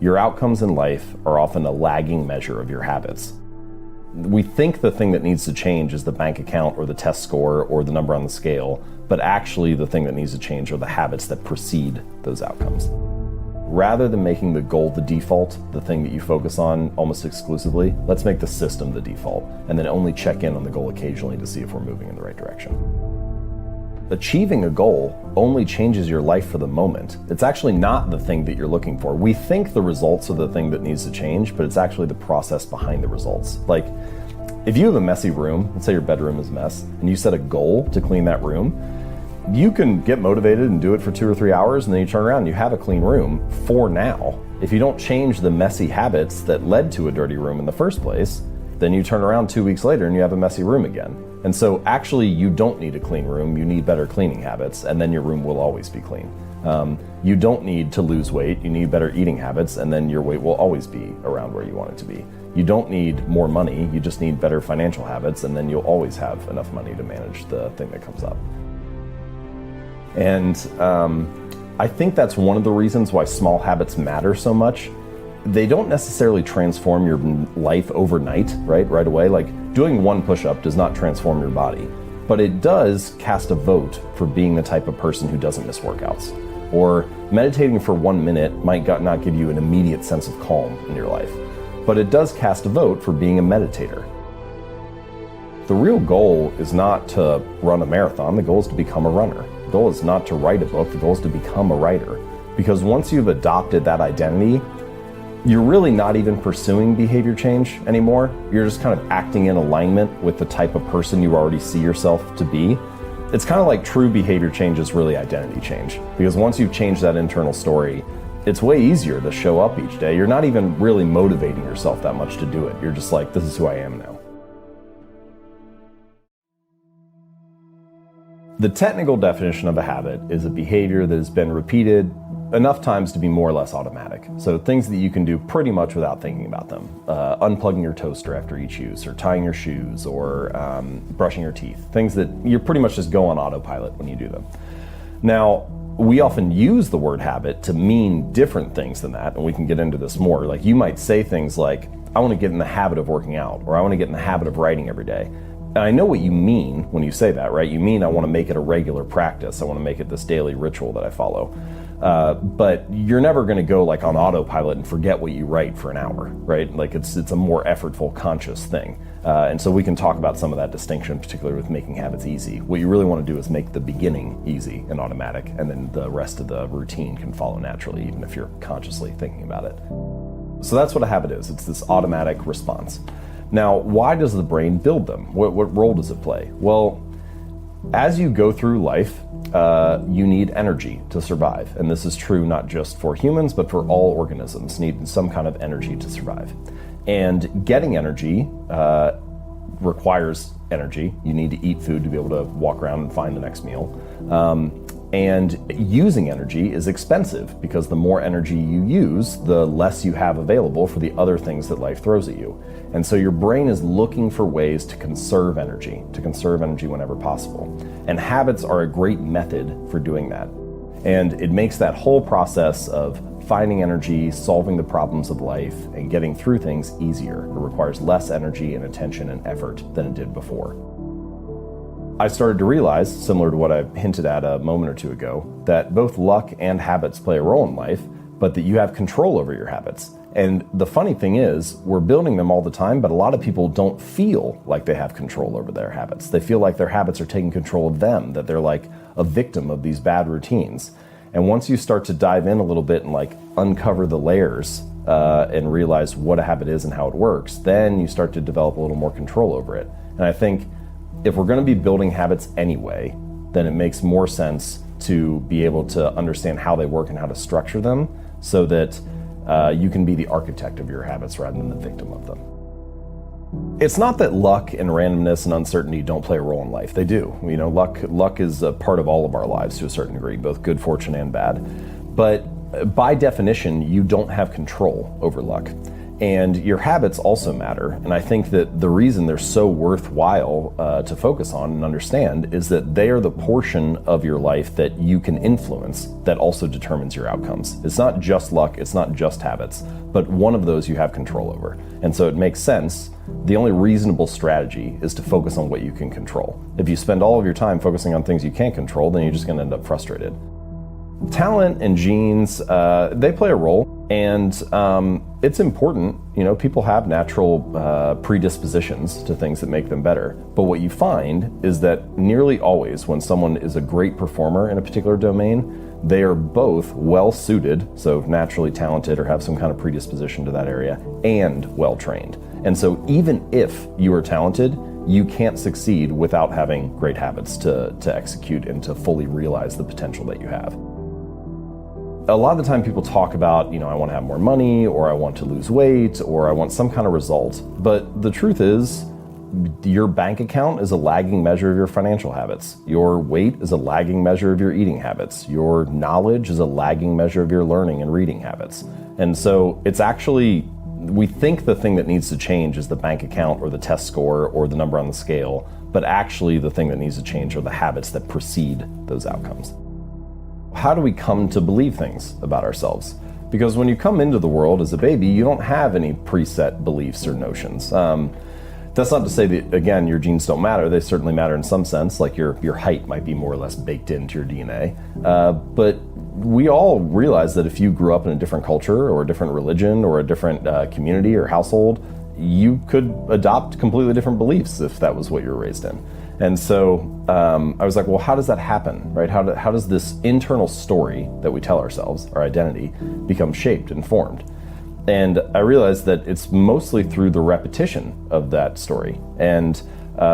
Your outcomes in life are often a lagging measure of your habits. We think the thing that needs to change is the bank account or the test score or the number on the scale, but actually the thing that needs to change are the habits that precede those outcomes. Rather than making the goal the default, the thing that you focus on almost exclusively, let's make the system the default and then only check in on the goal occasionally to see if we're moving in the right direction. Achieving a goal only changes your life for the moment. It's actually not the thing that you're looking for. We think the results are the thing that needs to change, but it's actually the process behind the results. Like, if you have a messy room, let's say your bedroom is a mess, and you set a goal to clean that room, you can get motivated and do it for 2 or 3 hours, and then you turn around and you have a clean room for now. If you don't change the messy habits that led to a dirty room in the first place, then you turn around 2 weeks later and you have a messy room again. And so actually you don't need a clean room, you need better cleaning habits, and then your room will always be clean. You don't need to lose weight, you need better eating habits, and then your weight will always be around where you want it to be. You don't need more money, you just need better financial habits, and then you'll always have enough money to manage the thing that comes up. And I think that's one of the reasons why small habits matter so much. They don't necessarily transform your life overnight, right away. Like, doing one push-up does not transform your body, but it does cast a vote for being the type of person who doesn't miss workouts. Or meditating for 1 minute might not give you an immediate sense of calm in your life, but it does cast a vote for being a meditator. The real goal is not to run a marathon, the goal is to become a runner. The goal is not to write a book, the goal is to become a writer. Because once you've adopted that identity, you're really not even pursuing behavior change anymore. You're just kind of acting in alignment with the type of person you already see yourself to be. It's kind of like true behavior change is really identity change. Because once you've changed that internal story, it's way easier to show up each day. You're not even really motivating yourself that much to do it. You're just like, this is who I am now. The technical definition of a habit is a behavior that has been repeated enough times to be more or less automatic. So things that you can do pretty much without thinking about them. Unplugging your toaster after each use, or tying your shoes, or brushing your teeth. Things that you pretty much just go on autopilot when you do them. Now, we often use the word habit to mean different things than that, and we can get into this more. Like, you might say things like, I want to get in the habit of working out, or I want to get in the habit of writing every day. And I know what you mean when you say that, right? You mean I want to make it a regular practice. I want to make it this daily ritual that I follow. But you're never going to go like on autopilot and forget what you write for an hour, right? Like, it's a more effortful, conscious thing. And so we can talk about some of that distinction, particularly with making habits easy. What you really want to do is make the beginning easy and automatic, and then the rest of the routine can follow naturally, even if you're consciously thinking about it. So that's what a habit is. It's this automatic response. Now, why does the brain build them? What role does it play? Well, as you go through life, you need energy to survive. And this is true not just for humans, but for all organisms need some kind of energy to survive. And getting energy requires energy. You need to eat food to be able to walk around and find the next meal. And using energy is expensive because the more energy you use, the less you have available for the other things that life throws at you. And so your brain is looking for ways to conserve energy whenever possible. And habits are a great method for doing that. And it makes that whole process of finding energy, solving the problems of life, and getting through things easier. It requires less energy and attention and effort than it did before. I started to realize, similar to what I hinted at a moment or two ago, that both luck and habits play a role in life, but that you have control over your habits. And the funny thing is, we're building them all the time, but a lot of people don't feel like they have control over their habits. They feel like their habits are taking control of them, that they're like a victim of these bad routines. And once you start to dive in a little bit and like uncover the layers and realize what a habit is and how it works, then you start to develop a little more control over it. And I think if we're going to be building habits anyway, then it makes more sense to be able to understand how they work and how to structure them so that you can be the architect of your habits rather than the victim of them. It's not that luck and randomness and uncertainty don't play a role in life. They do. You know, luck is a part of all of our lives to a certain degree, both good fortune and bad. But by definition, you don't have control over luck. And your habits also matter. And I think that the reason they're so worthwhile to focus on and understand is that they are the portion of your life that you can influence that also determines your outcomes. It's not just luck, it's not just habits, but one of those you have control over. And so it makes sense. The only reasonable strategy is to focus on what you can control. If you spend all of your time focusing on things you can't control, then you're just going to end up frustrated. Talent and genes, they play a role, and it's important. People have natural predispositions to things that make them better. But what you find is that nearly always when someone is a great performer in a particular domain, they are both well suited, so naturally talented or have some kind of predisposition to that area, and well trained. And so even if you are talented, you can't succeed without having great habits to execute and to fully realize the potential that you have. A lot of the time people talk about, I want to have more money, or I want to lose weight, or I want some kind of result. But the truth is, your bank account is a lagging measure of your financial habits. Your weight is a lagging measure of your eating habits. Your knowledge is a lagging measure of your learning and reading habits. And so it's actually, we think the thing that needs to change is the bank account or the test score or the number on the scale, but actually the thing that needs to change are the habits that precede those outcomes. How do we come to believe things about ourselves? Because when you come into the world as a baby, you don't have any preset beliefs or notions. That's not to say that, again, your genes don't matter. They certainly matter in some sense, like your height might be more or less baked into your DNA. But we all realize that if you grew up in a different culture or a different religion or a different community or household, you could adopt completely different beliefs if that was what you were raised in. And so I was like, well, how does that happen, right? How does this internal story that we tell ourselves, our identity, become shaped and formed? And I realized that it's mostly through the repetition of that story. And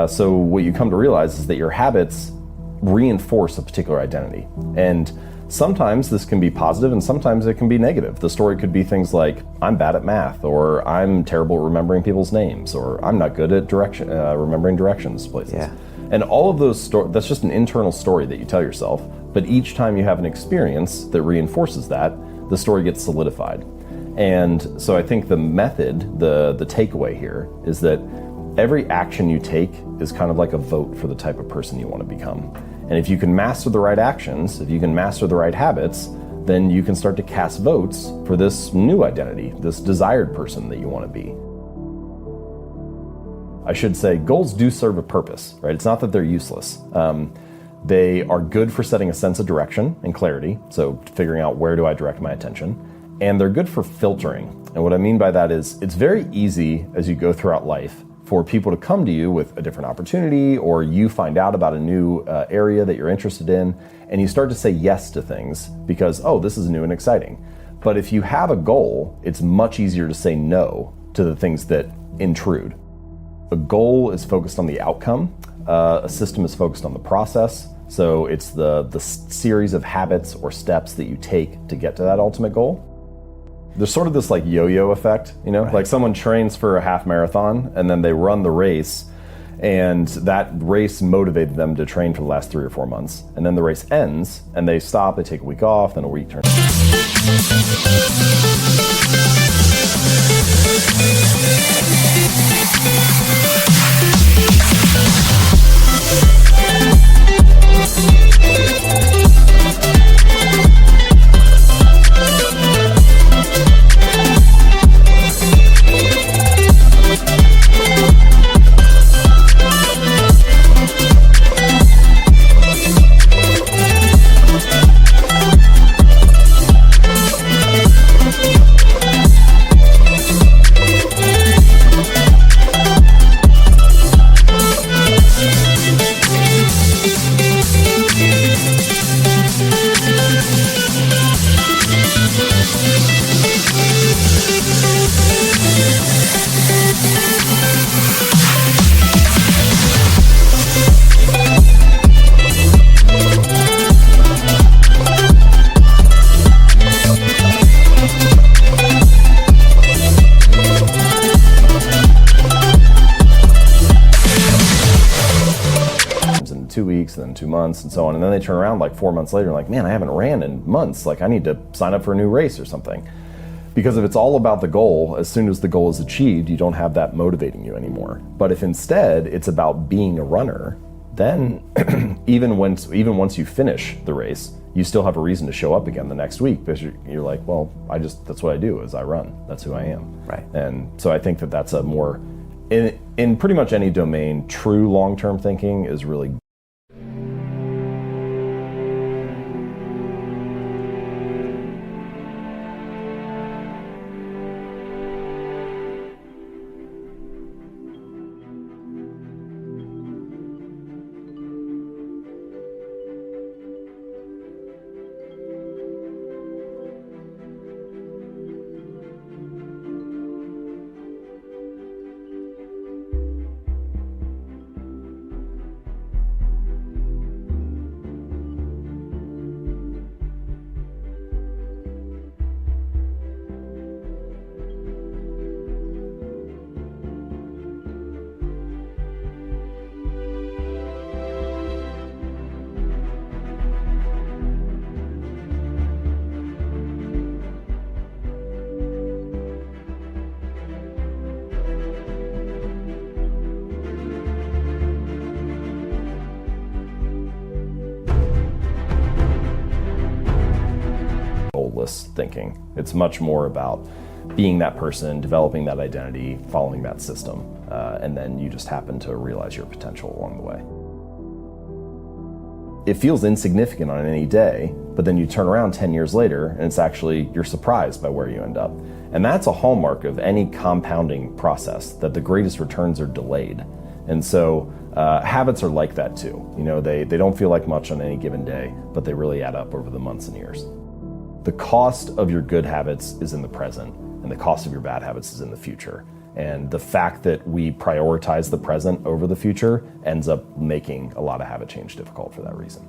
so what you come to realize is that your habits reinforce a particular identity. And sometimes this can be positive and sometimes it can be negative. The story could be things like, I'm bad at math, or I'm terrible at remembering people's names, or I'm not good at remembering directions to places. Yeah. And all of those that's just an internal story that you tell yourself. But each time you have an experience that reinforces that, the story gets solidified. And so I think the method, the takeaway here is that every action you take is kind of like a vote for the type of person you want to become. And if you can master the right actions, if you can master the right habits, then you can start to cast votes for this new identity, this desired person that you want to be. I should say goals do serve a purpose, right? It's not that they're useless. They are good for setting a sense of direction and clarity, so figuring out where do I direct my attention, and they're good for filtering. And what I mean by that is it's very easy as you go throughout life for people to come to you with a different opportunity, or you find out about a new area that you're interested in, and you start to say yes to things because, oh, this is new and exciting. But if you have a goal, it's much easier to say no to the things that intrude. A goal is focused on the outcome. A system is focused on the process. So it's the series of habits or steps that you take to get to that ultimate goal. There's sort of this like yo-yo effect, right. Like someone trains for a half marathon and then they run the race, and that race motivated them to train for the last 3 or 4 months. And then the race ends and they stop, they take a week off, then a week turns. in 2 weeks, and then 2 months, and so on. And then they turn around like 4 months later and like, man, I haven't ran in months. Like, I need to sign up for a new race or something. Because if it's all about the goal, as soon as the goal is achieved, you don't have that motivating you anymore. But if instead it's about being a runner, then even once you finish the race, you still have a reason to show up again the next week, because you're like, well, that's what I do, is I run. That's who I am. Right. And so I think that's a more, in pretty much any domain, true long-term thinking is really goalless thinking. It's much more about being that person, developing that identity, following that system, and then you just happen to realize your potential along the way. It feels insignificant on any day, but then you turn around 10 years later and you're surprised by where you end up. And that's a hallmark of any compounding process, that the greatest returns are delayed. And so habits are like that too. They don't feel like much on any given day, but they really add up over the months and years. The cost of your good habits is in the present, and the cost of your bad habits is in the future. And the fact that we prioritize the present over the future ends up making a lot of habit change difficult for that reason.